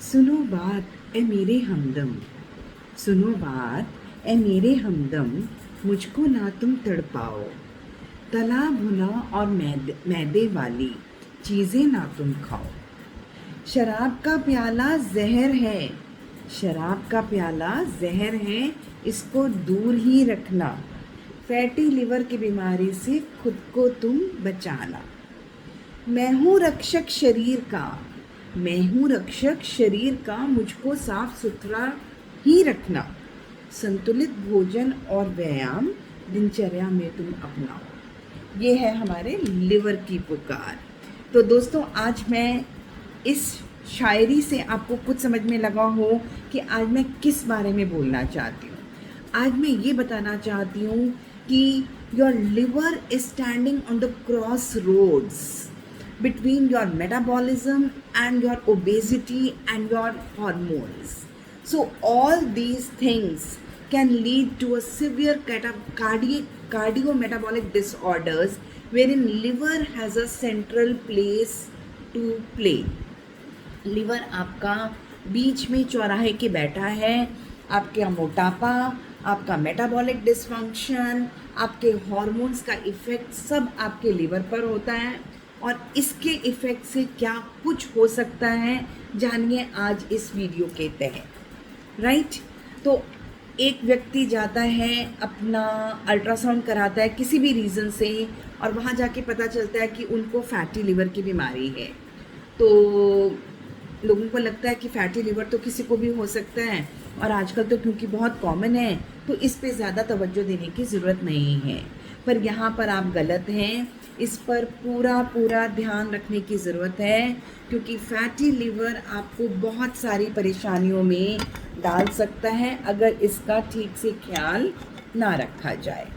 सुनो बात ए मेरे हमदम, सुनो बात ए मेरे हमदम, मुझको ना तुम तड़पाओ। तला भुना और मैदे वाली चीज़ें ना तुम खाओ। शराब का प्याला जहर है, शराब का प्याला जहर है, इसको दूर ही रखना। फैटी लिवर की बीमारी से खुद को तुम बचाना। मैं हूँ रक्षक शरीर का, मैं हूँ रक्षक शरीर का, मुझको साफ सुथरा ही रखना। संतुलित भोजन और व्यायाम दिनचर्या में तुम अपनाओ। ये है हमारे लिवर की पुकार। तो दोस्तों, आज मैं इस शायरी से आपको कुछ समझ में लगा हो कि आज मैं किस बारे में बोलना चाहती हूँ। आज मैं ये बताना चाहती हूँ कि your liver is standing on the crossroads between your metabolism and your obesity and your hormones. So all these things can lead to a severe cardiometabolic disorders wherein liver has a central place to play. Liver आपका बीच में चौराहे के बैठा है। आपका मोटापा, आपका metabolic dysfunction, आपके हॉर्मोन्स का इफ़ेक्ट सब आपके लिवर पर होता है। और इसके इफ़ेक्ट से क्या कुछ हो सकता है, जानिए आज इस वीडियो के तहत। राइट, तो एक व्यक्ति जाता है, अपना अल्ट्रासाउंड कराता है किसी भी रीज़न से, और वहाँ जाके पता चलता है कि उनको फैटी लिवर की बीमारी है। तो लोगों को लगता है कि फैटी लिवर तो किसी को भी हो सकता है, और आजकल तो क्योंकि बहुत कॉमन है तो इस पे ज़्यादा तवज्जो देने की ज़रूरत नहीं है। पर यहाँ पर आप गलत हैं, इस पर पूरा ध्यान रखने की ज़रूरत है, क्योंकि फैटी लिवर आपको बहुत सारी परेशानियों में डाल सकता है अगर इसका ठीक से ख्याल ना रखा जाए।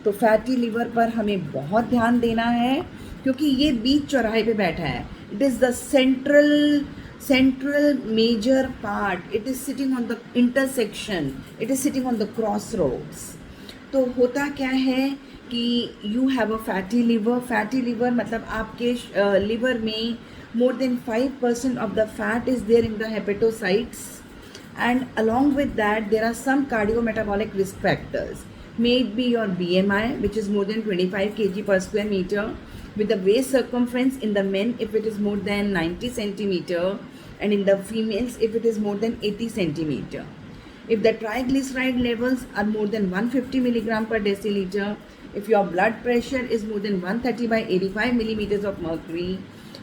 तो फैटी लिवर पर हमें बहुत ध्यान देना है, क्योंकि ये बीच चौराहे पे बैठा है। It is the central major part, it is sitting on the intersection, it is sitting on the crossroads. तो होता क्या है कि you have a fatty liver. Fatty liver मतलब आपके लिवर में more than 5% of the fat is there in the hepatocytes, and along with that there are some cardiometabolic risk factors. May it be your BMI, which is more than 25 kg per square meter, with the waist circumference in the men if it is more than 90 centimeter, and in the females if it is more than 80 centimeter. If the triglyceride levels are more than 150 milligram per deciliter, if your blood pressure is more than 130 by 85 millimeters of mercury,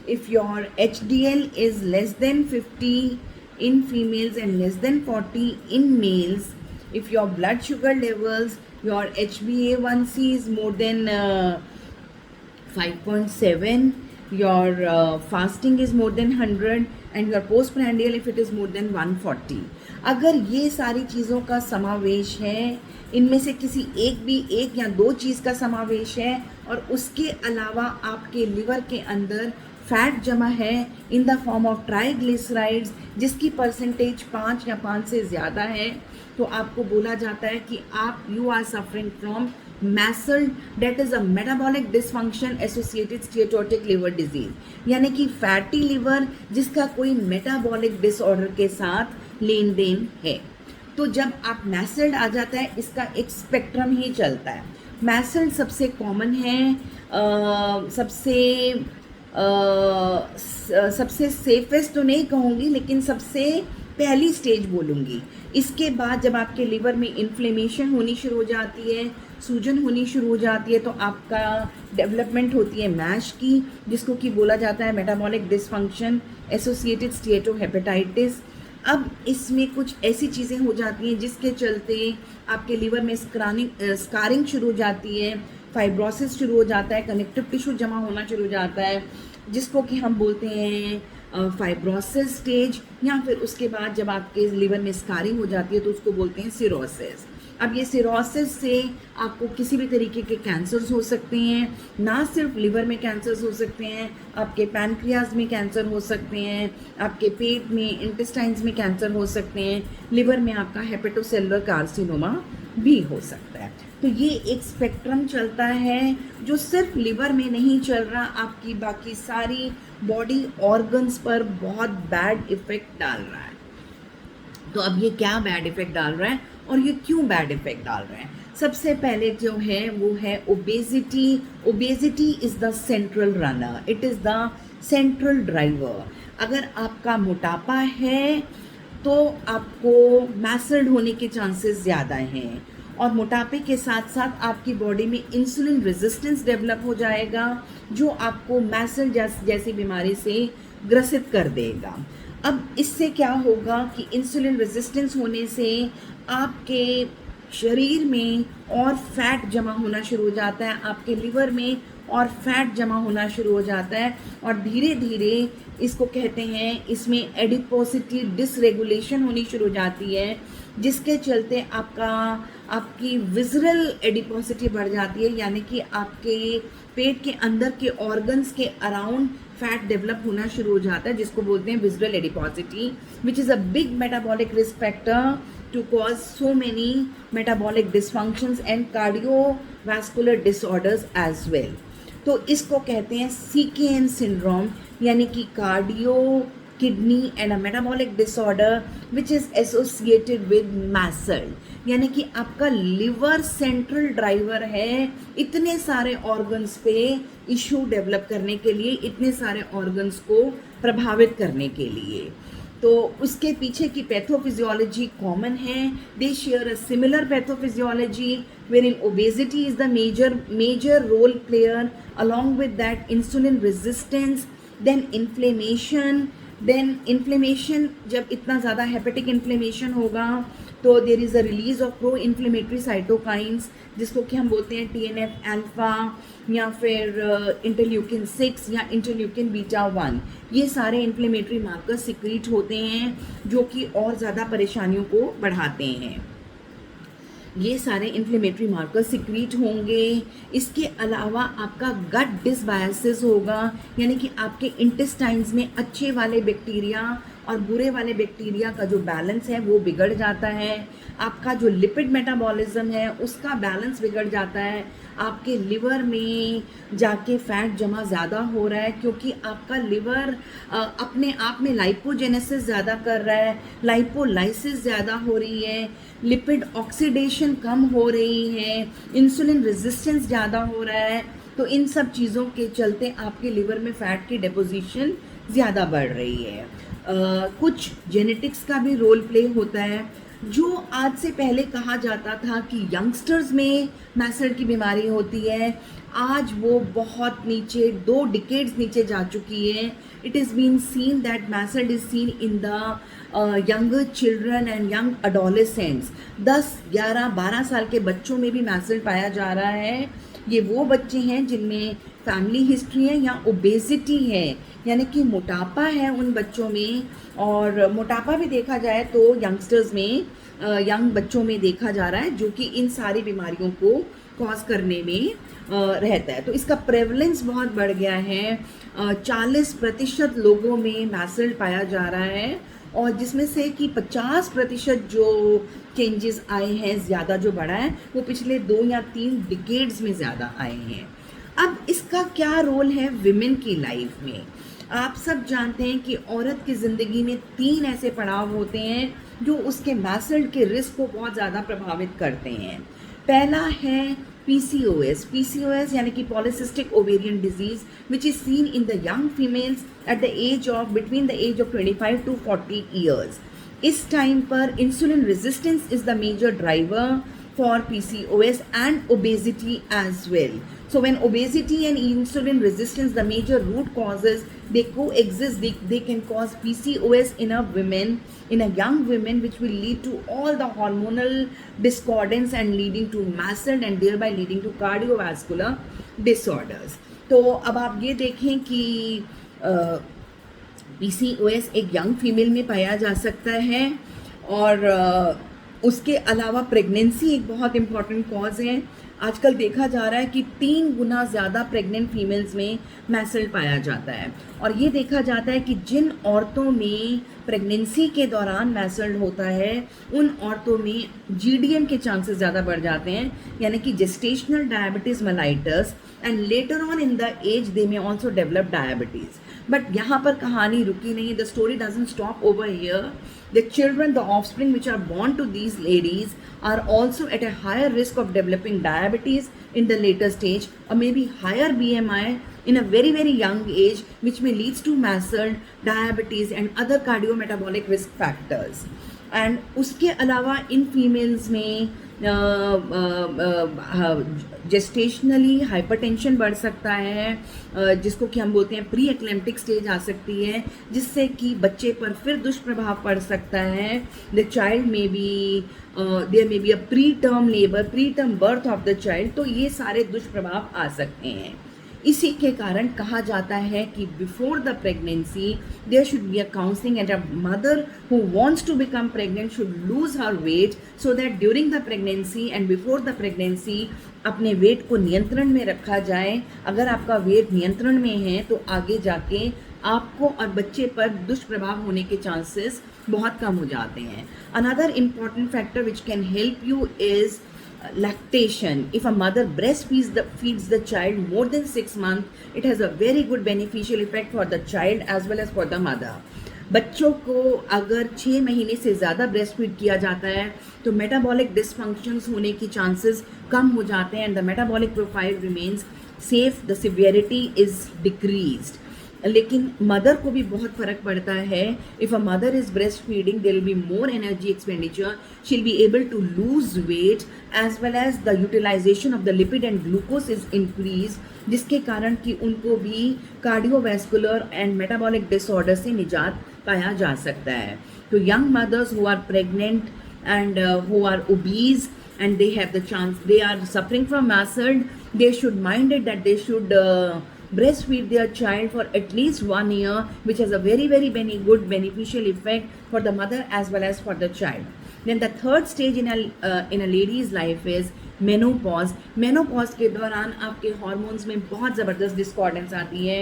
if your HDL is less than 50 in females and less than 40 in males, if your blood sugar levels, your HbA1c is more than 5.7, your fasting is more than 100, and your postprandial if it is more than 140. अगर ये सारी चीज़ों का समावेश है, इनमें से किसी एक या दो चीज़ का समावेश है, और उसके अलावा आपके लिवर के अंदर फैट जमा है in the form of triglycerides, जिसकी परसेंटेज 5 या 5 से ज़्यादा है, तो आपको बोला जाता है कि आप you are suffering from MASLD, that is a metabolic dysfunction associated steatotic liver disease, यानी कि फैटी लिवर जिसका कोई मेटाबॉलिक डिसऑर्डर के साथ लेन देन है। तो जब आप मैसल्ड आ जाता है, इसका एक स्पेक्ट्रम ही चलता है। मैसल्ड सबसे कॉमन है, सबसे सेफेस्ट तो नहीं कहूँगी, लेकिन सबसे पहली स्टेज बोलूँगी। इसके बाद जब आपके लिवर में इन्फ्लेमेशन होनी शुरू हो जाती है, सूजन होनी शुरू हो जाती है, तो आपका डेवलपमेंट होती है मैश की, जिसको कि बोला जाता है मेटाबॉलिक डिसफंक्शन एसोसिएटेड स्टीएटोहेपेटाइटिस। अब इसमें कुछ ऐसी चीज़ें हो जाती हैं जिसके चलते आपके लिवर में स्कारिंग शुरू हो जाती है, फाइब्रोसिस शुरू हो जाता है, कनेक्टिव टिश्यू जमा होना शुरू हो जाता है, जिसको कि हम बोलते हैं फाइब्रोसिस स्टेज, या फिर उसके बाद जब आपके लिवर में स्कारिंग हो जाती है तो उसको बोलते हैं सिरोसिस। अब ये सिरोसिस से आपको किसी भी तरीके के कैंसर्स हो सकते हैं, ना सिर्फ लिवर में कैंसर्स हो सकते हैं, आपके पैनक्रियाज में कैंसर हो सकते हैं, आपके पेट में, इंटेस्टाइन्स में कैंसर हो सकते हैं, लिवर में आपका हेपेटोसेलुलर कार्सिनोमा भी हो सकता है। तो ये एक स्पेक्ट्रम चलता है जो सिर्फ लिवर में नहीं चल रहा, आपकी बाकी सारी बॉडी ऑर्गन्स पर बहुत बैड इफ़ेक्ट डाल रहा है। तो अब ये क्या बैड इफेक्ट डाल रहा है और ये क्यों बैड इफेक्ट डाल रहा है? सबसे पहले जो है वो है obesity. Obesity is the central runner, it is the central driver. अगर आपका मोटापा है तो आपको मैसल्ड होने के चांसेस ज़्यादा हैं, और मोटापे के साथ साथ आपकी बॉडी में इंसुलिन रेजिस्टेंस डेवलप हो जाएगा जो आपको मैसल जैसी बीमारी से ग्रसित कर देगा. अब इससे क्या होगा कि इंसुलिन रेजिस्टेंस होने से आपके शरीर में और फैट जमा होना शुरू हो जाता है, आपके लिवर में और फैट जमा होना शुरू हो जाता है, और धीरे धीरे इसको कहते हैं, इसमें एडिपोसिटी डिसरेगुलेशन होनी शुरू हो जाती है, जिसके चलते आपकी विजरल एडिपोसिटी बढ़ जाती है, यानी कि आपके पेट के अंदर के ऑर्गन्स के अराउंड फैट डेवलप होना शुरू हो जाता है, जिसको बोलते हैं visceral adiposity, which is a big metabolic risk factor to cause so many metabolic dysfunctions and cardiovascular disorders as well. तो इसको कहते हैं CKN syndrome, यानी कि cardio kidney and a metabolic disorder which is associated with MASLD. यानी कि आपका liver central driver है इतने सारे ऑर्गन्स पे इशू डेवलप करने के लिए, इतने सारे ऑर्गन्स को प्रभावित करने के लिए. तो उसके पीछे की पैथोफिजियोलॉजी कॉमन है. They share a similar pathophysiology where in obesity is the major role player, along with that insulin resistance, then inflammation. जब इतना ज़्यादा हेपेटिक इन्फ्लेमेशन होगा तो there is a release of pro inflammatory cytokines, जिसको कि हम बोलते हैं TNF अल्फा या फिर इंटरल्यूकिन 6 या इंटरल्यूकिन बीटा 1. ये सारे इन्फ्लेमेटरी मार्कर्स सिक्रीट होते हैं जो कि और ज़्यादा परेशानियों को बढ़ाते हैं. ये सारे इन्फ्लेमेटरी मार्कर्स सिक्रीट होंगे. इसके अलावा आपका गट डिसबायोसिस होगा, यानी कि आपके इंटेस्टाइन्स में अच्छे वाले बैक्टीरिया और बुरे वाले बैक्टीरिया का जो बैलेंस है वो बिगड़ जाता है. आपका जो लिपिड मेटाबॉलिज्म है उसका बैलेंस बिगड़ जाता है. आपके लिवर में जाके फैट जमा ज़्यादा हो रहा है क्योंकि आपका लिवर अपने आप में लाइपोजेनेसिस ज़्यादा कर रहा है, लाइपोलाइसिस ज़्यादा हो रही है, लिपिड ऑक्सीडेशन कम हो रही है, इंसुलिन रेजिस्टेंस ज़्यादा हो रहा है. तो इन सब चीज़ों के चलते आपके लिवर में फ़ैट की डिपोजिशन ज़्यादा बढ़ रही है. कुछ जेनेटिक्स का भी रोल प्ले होता है. जो आज से पहले कहा जाता था कि यंगस्टर्स में मैसल की बीमारी होती है, आज वो बहुत नीचे 2 डिकेड्स नीचे जा चुकी है. It is been seen that MASLD is seen in the younger children and young adolescents. 10, 11, 12 साल के बच्चों में भी मैसल पाया जा रहा है. ये वो बच्चे हैं जिनमें फैमिली हिस्ट्री है या ओबेसिटी है, यानी कि मोटापा है उन बच्चों में. और मोटापा भी देखा जाए तो यंगस्टर्स में, यंग बच्चों में देखा जा रहा है, जो कि इन सारी बीमारियों को कॉज करने में रहता है. तो इसका प्रेवलेंस बहुत बढ़ गया है. 40% लोगों में मैसल पाया जा रहा है, और जिसमें से कि 50% जो चेंजेस आए हैं, ज़्यादा जो बढ़ा है, वो पिछले 2 या 3 डिकेड्स में ज़्यादा आए हैं. अब इसका क्या रोल है विमेन की लाइफ में? आप सब जानते हैं कि औरत की ज़िंदगी में 3 ऐसे पड़ाव होते हैं जो उसके मैसल के रिस्क को बहुत ज़्यादा प्रभावित करते हैं. पहला है PCOS यानी कि polycystic ovarian disease, which is seen in the young females at the age of between the age of 25 to 40 years. इस टाइम पर insulin resistance is the major driver for PCOS and obesity as well. So when obesity and insulin resistance, the major root causes, they coexist, they can cause PCOS in a women, in a young women, which will lead to all the hormonal discordance and leading to MASLD and thereby leading to cardiovascular disorders. तो अब आप ये देखें कि PCOS एक young female में पाया जा सकता है, और उसके अलावा प्रेगनेंसी एक बहुत इम्पॉर्टेंट कॉज है. आजकल देखा जा रहा है कि 3 गुना ज़्यादा प्रेग्नेंट फीमेल्स में मैसल पाया जाता है. और ये देखा जाता है कि जिन औरतों में प्रेगनेंसी के दौरान मैसल होता है, उन औरतों में GDM के चांसेस ज़्यादा बढ़ जाते हैं, यानी कि gestational diabetes mellitus, and later on in the age they may also develop diabetes. But यहाँ पर कहानी रुकी नहीं है. The story doesn't stop over here. The children, the offspring which are born to these ladies are also at a higher risk of developing diabetes in the later stage, or maybe higher BMI in a very very young age, which may leads to massive diabetes and other cardiometabolic risk factors. And उसके अलावा in females में जेस्टेशनली hypertension बढ़ सकता है, जिसको कि हम बोलते हैं प्री एक्लेम्प्टिक स्टेज आ सकती है, जिससे कि बच्चे पर फिर दुष्प्रभाव पड़ सकता है. The child may be there may be a pre term labour, pre term birth of the child. तो ये सारे दुष्प्रभाव आ सकते हैं. इसी के कारण कहा जाता है कि before the pregnancy there should be a counselling, and a mother who wants to become pregnant should lose her weight, so that during the pregnancy and before the pregnancy अपने वेट को नियंत्रण में रखा जाए. अगर आपका वेट नियंत्रण में है तो आगे जाके आपको और बच्चे पर दुष्प्रभाव होने के चांसेस बहुत कम हो जाते हैं. Another important factor which can help you is lactation. If a mother feeds the child more than 6 months, it has a very good beneficial effect for the child as well as for the mother. बच्चों को अगर 6 महीने से ज़्यादा breast feed किया जाता है तो मेटाबॉलिक डिसफंक्शंस होने की चांसेस कम हो जाते हैं, and the metabolic profile remains safe, the severity is decreased. लेकिन मदर को भी बहुत फ़र्क पड़ता है. If a mother is breastfeeding there will be more energy expenditure, she will be able to lose weight as well as the utilisation of the lipid and glucose is increase, जिसके कारण कि उनको भी cardiovascular and metabolic disorder से निजात पाया जा सकता है. तो young mothers who are pregnant and who are obese and they have the chance, they are suffering from MASLD, they should mind it that they should breastfeed their child for at least 1 year, which has a very very good beneficial effect for the mother as well as for the child. Then the third stage in a lady's life is menopause. menopause के दौरान आपके hormones में बहुत ज़बरदस्त discordance आती है.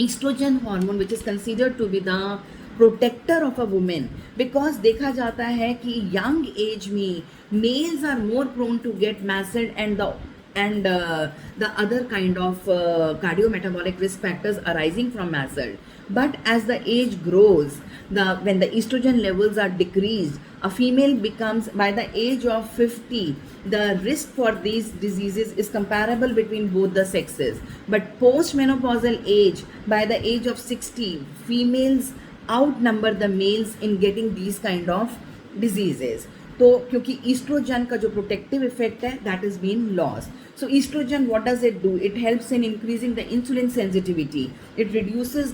estrogen hormone which is considered to be the protector of a woman, because देखा जाता है कि young age में males are more prone to get MASLD and the other kind of cardiometabolic risk factors arising from MASLD. But as the age grows, when the estrogen levels are decreased, a female becomes, by the age of 50, the risk for these diseases is comparable between both the sexes. But post-menopausal age, by the age of 60, females outnumber the males in getting these kind of diseases. तो क्योंकि estrogen का जो protective effect है that is been lost. So estrogen what does it do? It helps in increasing the insulin sensitivity, it reduces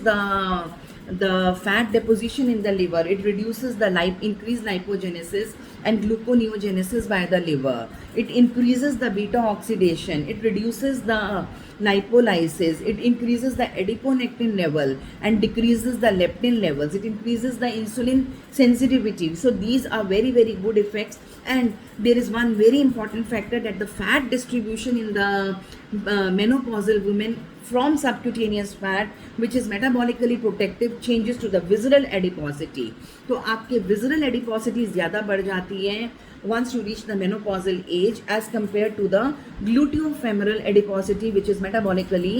the fat deposition in the liver, it reduces the increased lipogenesis and gluconeogenesis by the liver, it increases the beta oxidation, it reduces the lipolysis, it increases the adiponectin level and decreases the leptin levels, it increases the insulin sensitivity. So these are very very good effects. And there is one very important factor, that the fat distribution in the menopausal women from subcutaneous fat, which is metabolically protective, changes to the visceral adiposity. तो आपके visceral adiposity ज़्यादा बढ़ जाती है once you reach the menopausal age as compared to the gluteofemoral adiposity, which is metabolically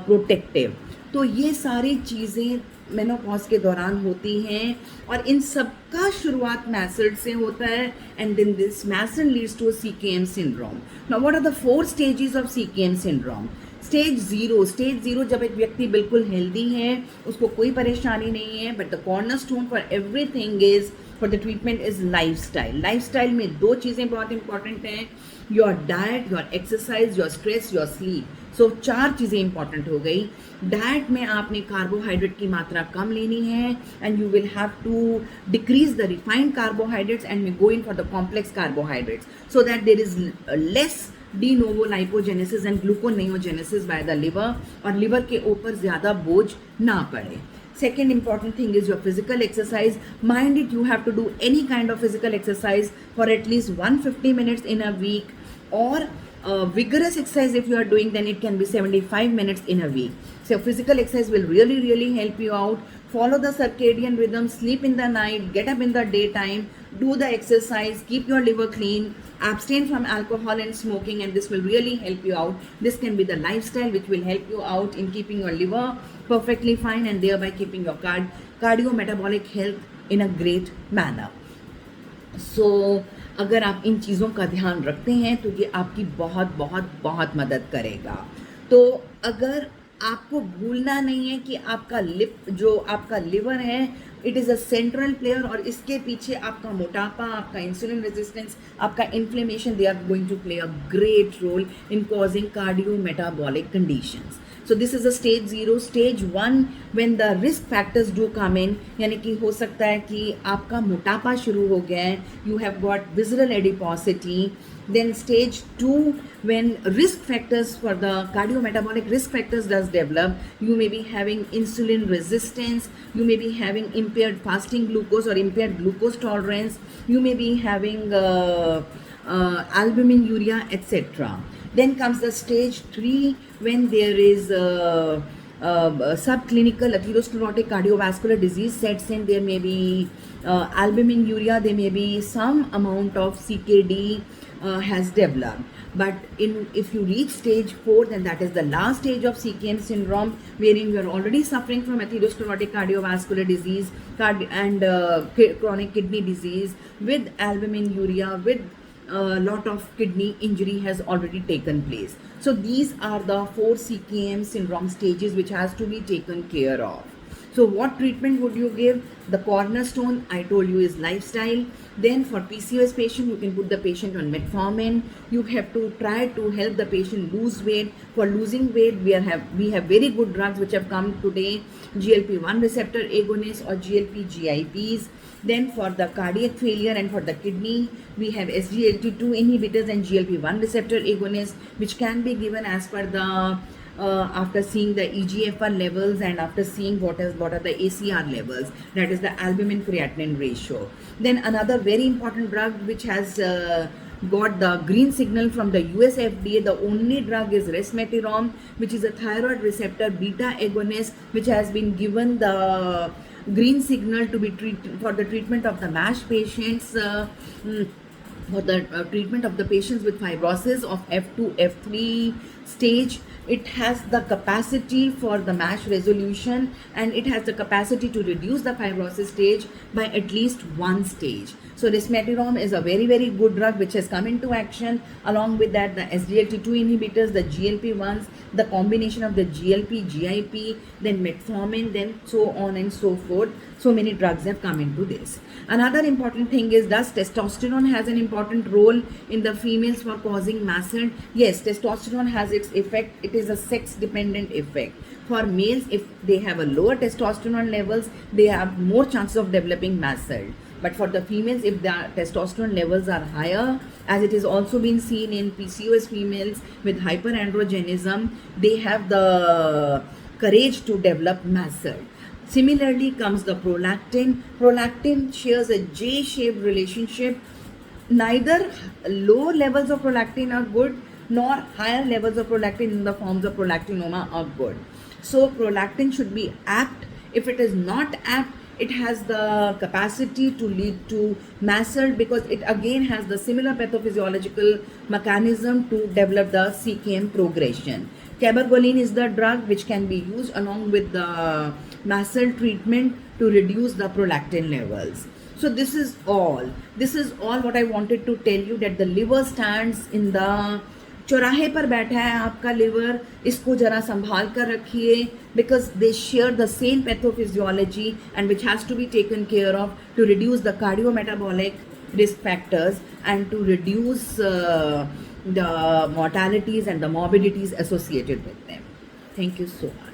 protective. तो ये सारी चीज़ें मेनोपॉज के दौरान होती हैं, और इन सब का शुरुआत मैसल्ड से होता है, and then this MASLD leads to CKM syndrome. Now what are the 4 stages of CKM syndrome? Stage zero जब एक व्यक्ति बिल्कुल हेल्दी है, उसको कोई परेशानी नहीं है, but the corner stone for everything is for the treatment is lifestyle. Lifestyle में 2 चीज़ें बहुत इंपॉर्टेंट हैं, your diet, your exercise, your stress, your sleep. So 4 चीज़ें इंपॉर्टेंट हो गई. डाइट में आपने कार्बोहाइड्रेट की मात्रा कम लेनी है, and you will have to decrease the refined carbohydrates and we go in for the complex carbohydrates, so that there is less de novo lipogenesis and gluconeogenesis by the liver, और liver के ऊपर ज़्यादा बोझ ना पड़े. Second important thing is your physical exercise. Mind it, you have to do any kind of physical exercise for at least 150 minutes in a week, or vigorous exercise if you are doing, then it can be 75 minutes in a week. So physical exercise will really help you out Follow the circadian rhythm, sleep in the night, get up in the daytime, do the exercise, keep your liver clean, abstain from alcohol and smoking, and this will really help you out. This can be the lifestyle which will help you out in keeping your liver perfectly fine and thereby keeping your cardio-metabolic health in a great manner. So अगर आप इन चीज़ों का ध्यान रखते हैं तो ये आपकी बहुत बहुत बहुत मदद करेगा. तो अगर आपको भूलना नहीं है कि आपका आपका लिवर है, it is a central player, और इसके पीछे आपका मोटापा, आपका इंसुलिन रेजिस्टेंस, आपका inflammation, they are going to play a great role in causing cardiometabolic conditions. So this is a stage 0. Stage 1 when the risk factors do come in, यानी कि हो सकता है कि आपका मोटापा शुरू हो गया है, you have got visceral adiposity. Then stage 2 when risk factors for the cardiometabolic risk factors does develop, you may be having insulin resistance, you may be having impaired fasting glucose or impaired glucose tolerance, you may be having albumin, urea, etc. Then comes the stage 3 when there is subclinical atherosclerotic cardiovascular disease sets in. There may be albumin, urea, there may be some amount of CKD has developed. But if you reach stage 4, then that is the last stage of CKM syndrome, wherein you are already suffering from atherosclerotic cardiovascular disease and chronic kidney disease with albumin, urea, with a lot of kidney injury has already taken place. So these are the 4 CKM syndrome stages which has to be taken care of. So what treatment would you give? The cornerstone I told you is lifestyle. Then for PCOS patient, you can put the patient on metformin. You have to try to help the patient lose weight. For losing weight, we have very good drugs which have come today, GLP-1 receptor agonists or GLP-GIPs. Then for the cardiac failure and for the kidney, we have SGLT2 inhibitors and GLP-1 receptor agonists, which can be given as per the after seeing the EGFR levels and after seeing what are the ACR levels, that is the albumin creatinine ratio. Then another very important drug which has got the green signal from the US FDA, the only drug is resmetirom, which is a thyroid receptor beta agonist, which has been given the green signal to be for the treatment of the MASH patients, for the treatment of the patients with fibrosis of F2, F3 stage. It has the capacity for the MASH resolution, and it has the capacity to reduce the fibrosis stage by at least 1 stage. So resmetirom is a very, very good drug which has come into action. Along with that, the SGLT2 inhibitors, the GLP-1s, the combination of the GLP, GIP, then metformin, then so on and so forth. So many drugs have come into this. Another important thing is, does testosterone has an important role in the females for causing MASH? Yes, testosterone has its effect. It is a sex dependent effect. For males, if they have a lower testosterone levels, they have more chances of developing MASH. But for the females, if the testosterone levels are higher, as it is also been seen in PCOS females with hyperandrogenism, they have the courage to develop MASH. Similarly comes the prolactin. Prolactin shares a J-shaped relationship. Neither low levels of prolactin are good, nor higher levels of prolactin in the forms of prolactinoma are good. So prolactin should be apt. If it is not apt, it has the capacity to lead to MASH, because it again has the similar pathophysiological mechanism to develop the CKM progression. Cabergoline is the drug which can be used along with the MASH treatment to reduce the prolactin levels. So this is all what I wanted to tell you, that the liver stands in the चौराहे पर बैठा है आपका liver, इसको जरा संभाल कर रखिए, because they share the same pathophysiology and which has to be taken care of to reduce the cardiometabolic risk factors and to reduce the mortalities and the morbidities associated with them. Thank you so much.